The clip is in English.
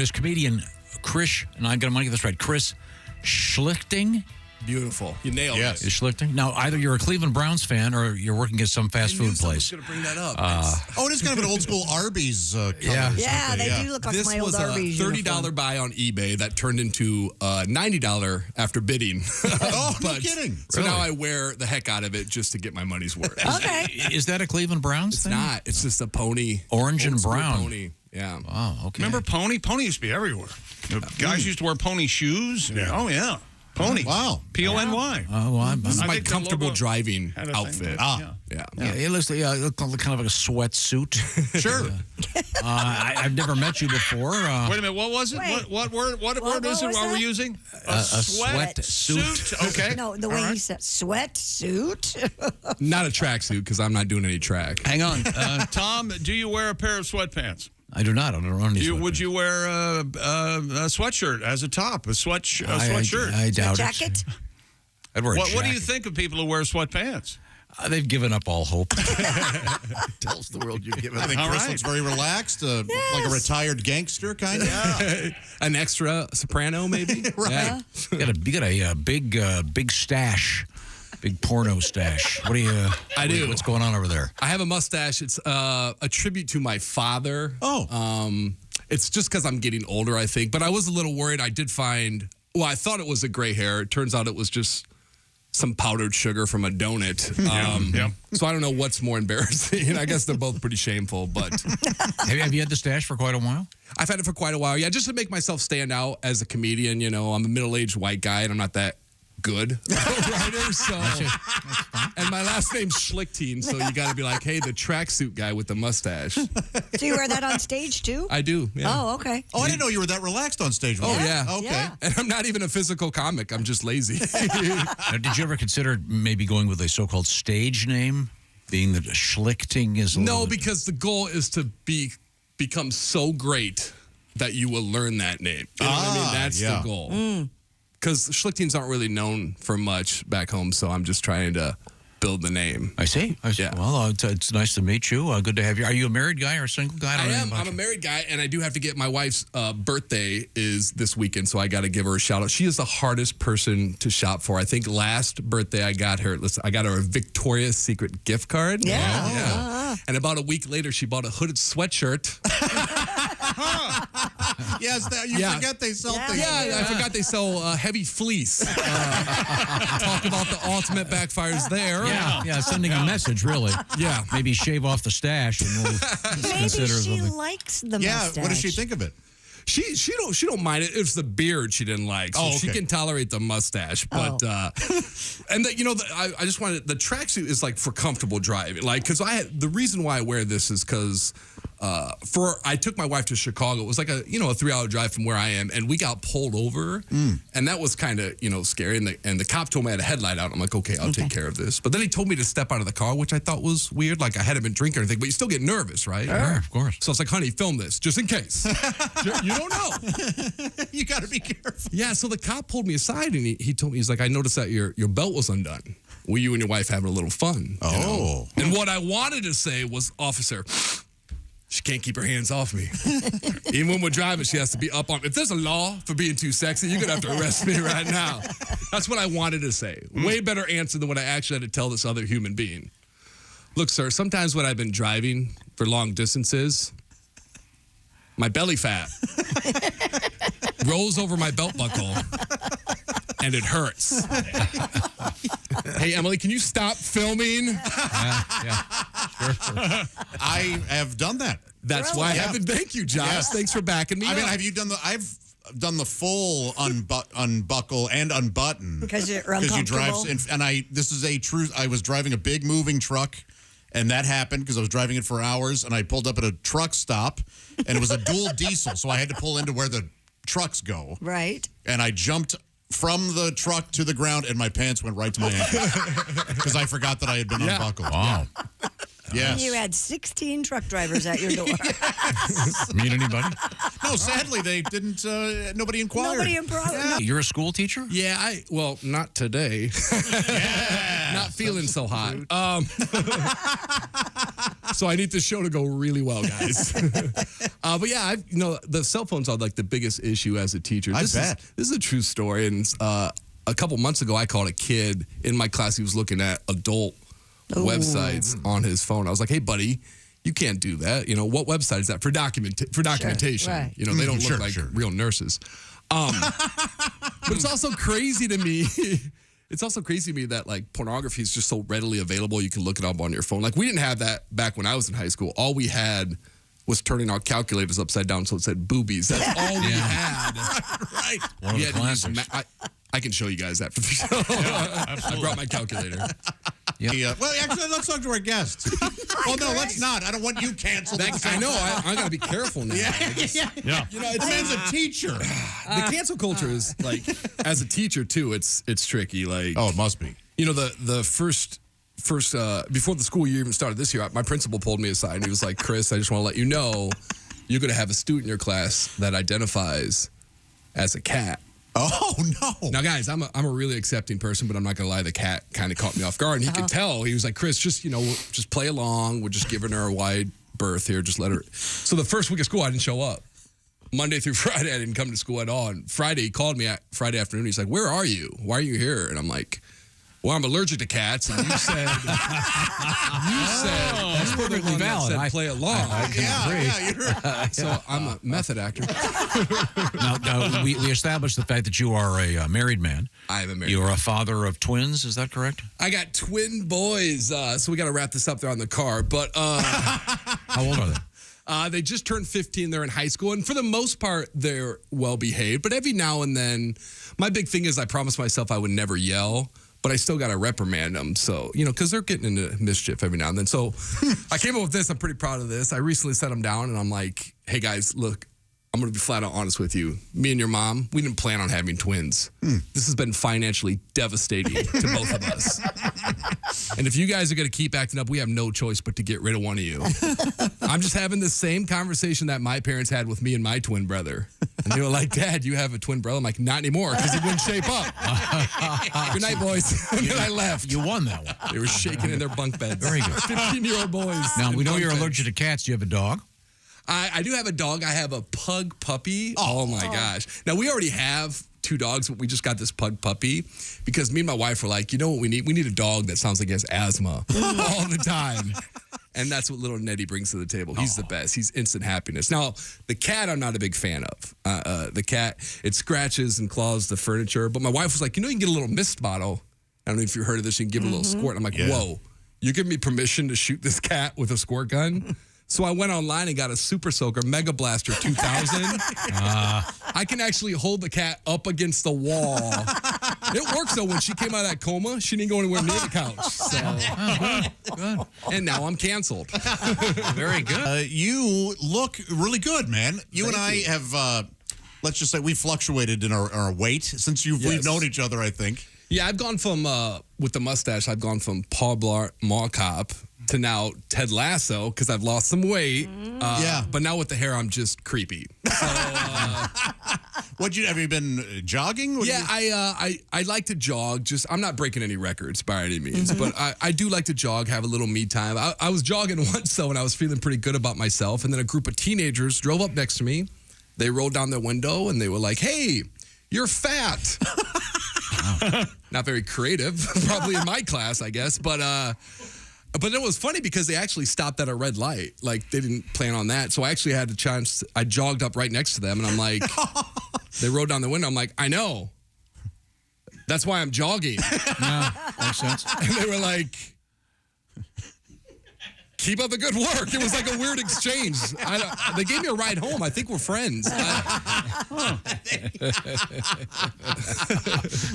it is comedian Chris, and I'm going to get this right, Chris Schlichting. Beautiful. You nailed it. Is Schlichting? Now, either you're a Cleveland Browns fan or you're working at some fast food place. I was going to bring that up. It is kind of an old school Arby's color. Yeah, they do look like This my old was a Arby's $30 uniform. buy on eBay that turned into $90 after bidding. Oh, no kidding. So now I wear the heck out of it just to get my money's worth. Okay. Is that a Cleveland Browns It's thing? not. It's just a pony. Orange and Old school brown. Pony. Yeah. Oh, okay. Remember Pony? Pony used to be everywhere. Guys used to wear pony shoes. Oh, yeah. Pony. Wow. P-O-N-Y. Oh, well, This is I my think the comfortable logo driving had a thing. outfit. Yeah. Yeah. it looks like kind of like a sweatsuit. Sure. I've never met you before. Wait a minute. What was it? Wait. What word is it? was Are we that? using? A sweat suit. Okay. No, the way he said sweatsuit. Not a tracksuit because I'm not doing any track. Hang on. Tom, do you wear a pair of sweatpants? I do not. I don't run any Would sweatpants. you wear a sweatshirt as a top? A sweatshirt? I doubt Jacket. it. I'd wear a What do you jacket. think of people who wear sweatpants? They've given up all hope. Tells the world you've given I up. think All Chris right. looks very relaxed, like a retired gangster kind of. An extra soprano, maybe? Right. Yeah. You got a big stash, big porno stash. What do you? I do. What's going on over there? I have a mustache. It's a tribute to my father. Oh. It's just because I'm getting older, I think. But I was a little worried. I did find, I thought it was a gray hair. It turns out it was just some powdered sugar from a donut. So I don't know what's more embarrassing. I guess they're both pretty shameful. But Have you had the stash for quite a while? I've had it for quite a while. Yeah, just to make myself stand out as a comedian. You know, I'm a middle-aged white guy, and I'm not that good writer. So, and my last name's Schlichting, so you got to be like, hey, the tracksuit guy with the mustache. Do you wear that on stage too? I do. Yeah. Oh, okay. Oh, I didn't know you were that relaxed on stage. Oh, yeah. Okay. Yeah. And I'm not even a physical comic. I'm just lazy. Now, did you ever consider maybe going with a so-called stage name, being that Schlichting is? No, because the goal is to become so great that you will learn that name. You know what I mean? That's the goal. Because Schlichtings aren't really known for much back home, so I'm just trying to build the name. I see. Yeah. Well, it's nice to meet you. Good to have you. Are you a married guy or a single guy? I don't know am. about I'm a you. married guy, and I do have to get my wife's birthday is this weekend, so I got to give her a shout out. She is the hardest person to shop for. I think last birthday I got her a Victoria's Secret gift card. Yeah. And about a week later, she bought a hooded sweatshirt. Yes, you forget they sell things. Yeah, I forgot they sell heavy fleece. Talk about the ultimate backfires there. Yeah, sending a message, really. Yeah. Maybe shave off the stash and we'll Maybe consider she something. likes the Yeah, mustache. what does she think of it? She don't mind it. It's the beard she didn't like. So she can tolerate the mustache. But and I just wanted the tracksuit is like for comfortable driving. Like because the reason why I wear this is because I took my wife to Chicago. It was like a 3-hour drive from where I am, and we got pulled over, and that was kind of scary. And the cop told me I had a headlight out. I'm like, okay, I'll take care of this. But then he told me to step out of the car, which I thought was weird. Like I hadn't been drinking or anything, but you still get nervous, right? Sure, of course. So it's like, honey, film this just in case. You don't know. You got to be careful. Yeah, so the cop pulled me aside and he told me, he's like, I noticed that your belt was undone. Were you and your wife having a little fun? You know? And what I wanted to say was, officer, she can't keep her hands off me. Even when we're driving, she has to be up on. If there's a law for being too sexy, you're going to have to arrest me right now. That's what I wanted to say. Way better answer than what I actually had to tell this other human being. Look, sir, sometimes when I've been driving for long distances, my belly fat rolls over my belt buckle, and it hurts. Hey, Emily, can you stop filming? Yeah. Sure. I have done that. That's why I have to thank you, Josh. Yes. Thanks for backing me I up. mean, have you done I've done the full unbuckle and unbutton Because you're you drive, uncomfortable? this is a true. I was driving a big moving truck, and that happened because I was driving it for hours, and I pulled up at a truck stop, and it was a dual diesel, so I had to pull into where the trucks go, Right. and I jumped from the truck to the ground, and my pants went right to my ankle because I forgot that I had been unbuckled. Wow. Yes. You had 16 truck drivers at your door. Meet anybody? No, sadly, they didn't. Nobody inquired. Nobody improv. You're a school teacher? Yeah, not today. Not feeling so hot. So I need this show to go really well, guys. But yeah, the cell phones are like the biggest issue as a teacher. I bet. This is a true story. And a couple months ago, I called a kid in my class. He was looking at adult websites on his phone. I was like, hey, buddy, you can't do that. What website is that? For documentation. right. They don't look like sure. real nurses. But it's also crazy to me. It's also crazy to me that like pornography is just so readily available. You can look it up on your phone. Like we didn't have that back when I was in high school. All we had was turning our calculators upside down so it said boobies. That's all we had. Right. One of the classics. I can show you guys after the show. I brought my calculator. Yeah. Well, actually, let's talk to our guest. Oh, no, let's not. I don't want you canceled. I know. I got to be careful now. Yeah. The man's a teacher. The cancel culture is like, as a teacher too, it's tricky. Like, Oh, it must be. the first before the school year even started this year, my principal pulled me aside and he was like, Chris, I just want to let you know you're going to have a student in your class that identifies as a cat. Oh, no. Now, guys, I'm a really accepting person, but I'm not going to lie. The cat kind of caught me off guard. And he could tell. He was like, Chris, just play along. We're just giving her a wide berth here. Just let her. So the first week of school, I didn't show up. Monday through Friday, I didn't come to school at all. And Friday, he called me Friday afternoon. He's like, where are you? Why are you here? And I'm like, well, I'm allergic to cats. And you said, that's perfectly valid. Said, play along. I can agree. Yeah, you're right. So I'm a method actor. Now, we established the fact that you are a married man. I am a married You man. are a father of twins. Is that correct? I got twin boys. So we got to wrap this up there on the car. But How old are they? they just turned 15. They're in high school. And for the most part, they're well behaved. But every now and then, my big thing is I promised myself I would never yell. But I still got to reprimand them. So, because they're getting into mischief every now and then. So I came up with this. I'm pretty proud of this. I recently set them down and I'm like, hey, guys, look, I'm going to be flat out honest with you. Me and your mom, we didn't plan on having twins. This has been financially devastating to both of us. And if you guys are going to keep acting up, we have no choice but to get rid of one of you. I'm just having the same conversation that my parents had with me and my twin brother. And they were like, Dad, you have a twin brother? I'm like, not anymore, because he wouldn't shape up. Good night, boys. And then I left. You won that one. They were shaking in their bunk beds. Very good. 15-year-old boys. Now, in we know bunk you're beds. allergic to cats. Do you have a dog? I do have a dog. I have a pug puppy. Oh my gosh. Now, we already have 2 dogs, but we just got this pug puppy because me and my wife were like, you know what we need? We need a dog that sounds like he has asthma all the time. And that's what little Nettie brings to the table. He's the best. He's instant happiness. Now, the cat I'm not a big fan of. The cat, it scratches and claws the furniture. But my wife was like, you can get a little mist bottle. I don't know if you heard of this. You can give it a little squirt. I'm like, whoa, you're giving me permission to shoot this cat with a squirt gun? So I went online and got a Super Soaker Mega Blaster 2000. I can actually hold the cat up against the wall. It works, though. When she came out of that coma, she didn't go anywhere near the couch. So, Good. and now I'm canceled. Very good. You look really good, man. You and I have, let's just say, we fluctuated in our weight since we've known each other, I think. Yeah, I've gone from, with the mustache, I've gone from Paul Blart Mall Cop to now Ted Lasso because I've lost some weight. Yeah. But now with the hair, I'm just creepy. So, Have you been jogging? I like to jog. I'm not breaking any records by any means, but I do like to jog, have a little me time. I was jogging once, though, and I was feeling pretty good about myself. And then a group of teenagers drove up next to me. They rolled down their window, and they were like, hey, you're fat. Not very creative, probably in my class, I guess. But it was funny because they actually stopped at a red light. Like, they didn't plan on that. So I actually had a chance. I jogged up right next to them, and I'm like, they rolled down the window. I'm like, I know. That's why I'm jogging. No, makes sense. And they were like, keep up the good work. It was like a weird exchange. They gave me a ride home. I think we're friends.